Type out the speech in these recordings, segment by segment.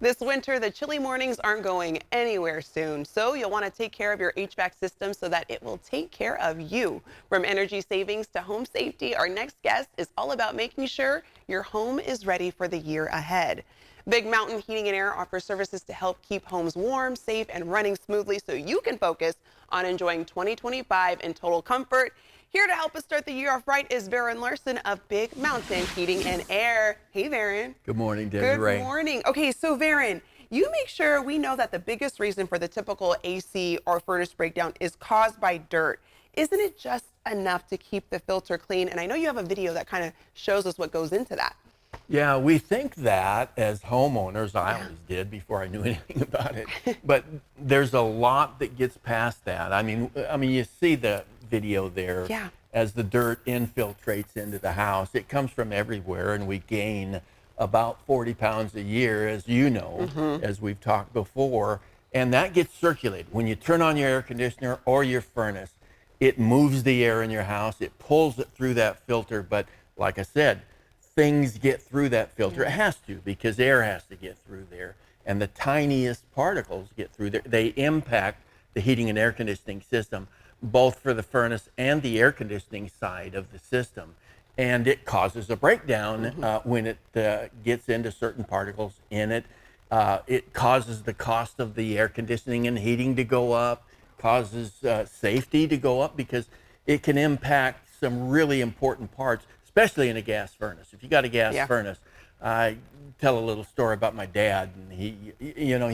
This winter, the chilly mornings aren't going anywhere soon, so you'll want to take care of your HVAC system so that it will take care of you. From energy savings to home safety, our next guest is all about making sure your home is ready for the year ahead. Big Mountain Heating and Air offers services to help keep homes warm, safe, and running smoothly so you can focus on enjoying 2025 in total comfort. Here to help us start the year off right is Varen Larson of Big Mountain Heating and Air. Hey, Varen. Good morning, Desiree. Good morning. Okay, so Varen, you make sure we know that the biggest reason for the typical AC or furnace breakdown is caused by dirt. Isn't it just enough to keep the filter clean? And I know you have a video that kind of shows us what goes into that. Yeah, we think that as homeowners, I always did before I knew anything about it. But there's a lot that gets past that. I mean, you see the video there. Yeah. As the dirt infiltrates into the house, it comes from everywhere, and we gain about 40 pounds a year, as you know, as we've talked before, and that gets circulated. When you turn on your air conditioner or your furnace, it moves the air in your house, it pulls it through that filter, but like I said, things get through that filter. It has to, because air has to get through there, and the tiniest particles get through there. They impact the heating and air conditioning system, both for the furnace and the air conditioning side of the system. And it causes a breakdown when it gets into certain particles in it. It causes the cost of the air conditioning and heating to go up, causes safety to go up, because it can impact some really important parts, especially in a gas furnace. If you got a gas furnace, I tell a little story about my dad, and he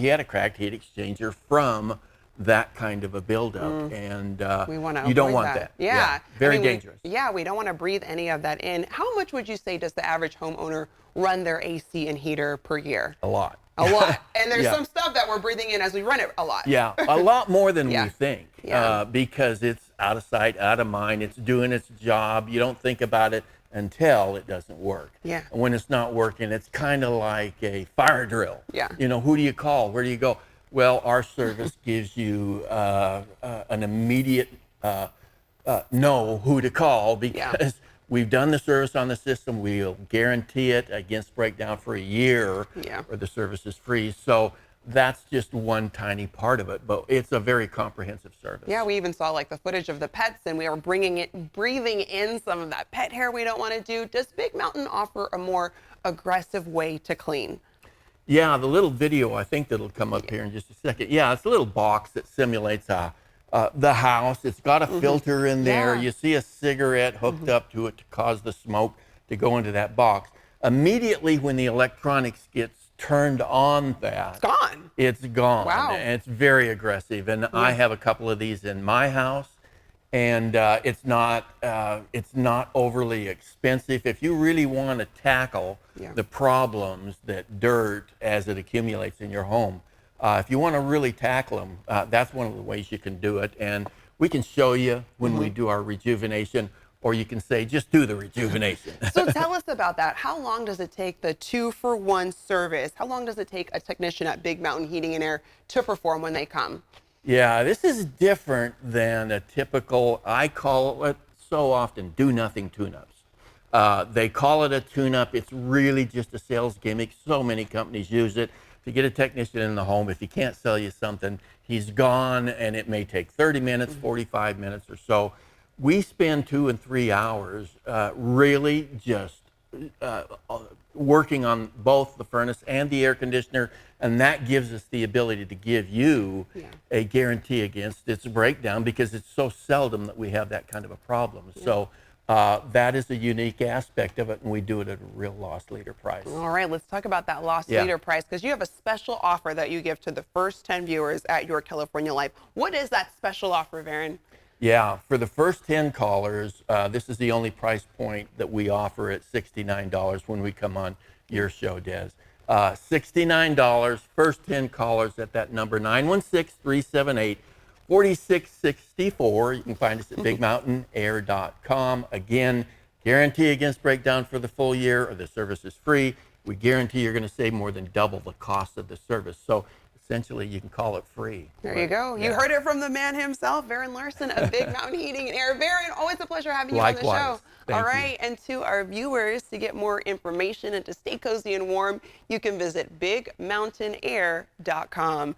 had a cracked heat exchanger from that kind of a buildup, and you don't want that. Yeah. Very dangerous. We don't want to breathe any of that in. How much would you say does the average homeowner run their AC and heater per year? A lot. A lot. And there's some stuff that we're breathing in as we run it a lot. Yeah, a lot more than we think, Yeah. because it's out of sight, out of mind. It's doing its job. You don't think about it until it doesn't work. Yeah. And when it's not working, it's kind of like a fire drill. Yeah. Who do you call? Where do you go? Well, our service gives you an immediate know who to call, because we've done the service on the system. We'll guarantee it against breakdown for a year, or the service is free. So that's just one tiny part of it, but it's a very comprehensive service. Yeah, we even saw like the footage of the pets, and we are breathing in some of that pet hair we don't want to do. Does Big Mountain offer a more aggressive way to clean? Yeah, the little video, I think that'll come up here in just a second. Yeah, it's a little box that simulates the house. It's got a filter in there. You see a cigarette hooked up to it to cause the smoke to go into that box. Immediately when the electronics gets turned on, it's gone. It's gone. Wow. And it's very aggressive. And I have a couple of these in my house, and it's not overly expensive. If you really want to tackle the problems that dirt as it accumulates in your home, if you want to really tackle them, that's one of the ways you can do it. And we can show you when we do our rejuvenation, or you can say, just do the rejuvenation. So tell us about that. How long does it take the 2-for-1 service? How long does it take a technician at Big Mountain Heating and Air to perform when they come? Yeah, this is different than a typical, I call it so often, do-nothing tune-ups. They call it a tune-up. It's really just a sales gimmick. So many companies use it to get a technician in the home. If he can't sell you something, he's gone, and it may take 30 minutes, 45 minutes or so. We spend 2 and 3 hours really just working on both the furnace and the air conditioner, and that gives us the ability to give you a guarantee against its breakdown, because it's so seldom that we have that kind of a problem. So that is a unique aspect of it, and we do it at a real loss leader price. All right, let's talk about that loss leader price, because you have a special offer that you give to the first 10 viewers at Your California Life. What is that special offer, Varen? Yeah, for the first 10 callers, this is the only price point that we offer at $69 when we come on your show, Des. $69, first 10 callers at that number, 916-378-4664. You can find us at bigmountainair.com. Again, guarantee against breakdown for the full year, or the service is free. We guarantee you're going to save more than double the cost of the service. So essentially, you can call it free. There you go. You heard it from the man himself, Varen Larson of Big Mountain Heating and Air. Varen, always a pleasure having you on the show. All Thank you. right, and to our viewers, to get more information and to stay cozy and warm, you can visit bigmountainair.com.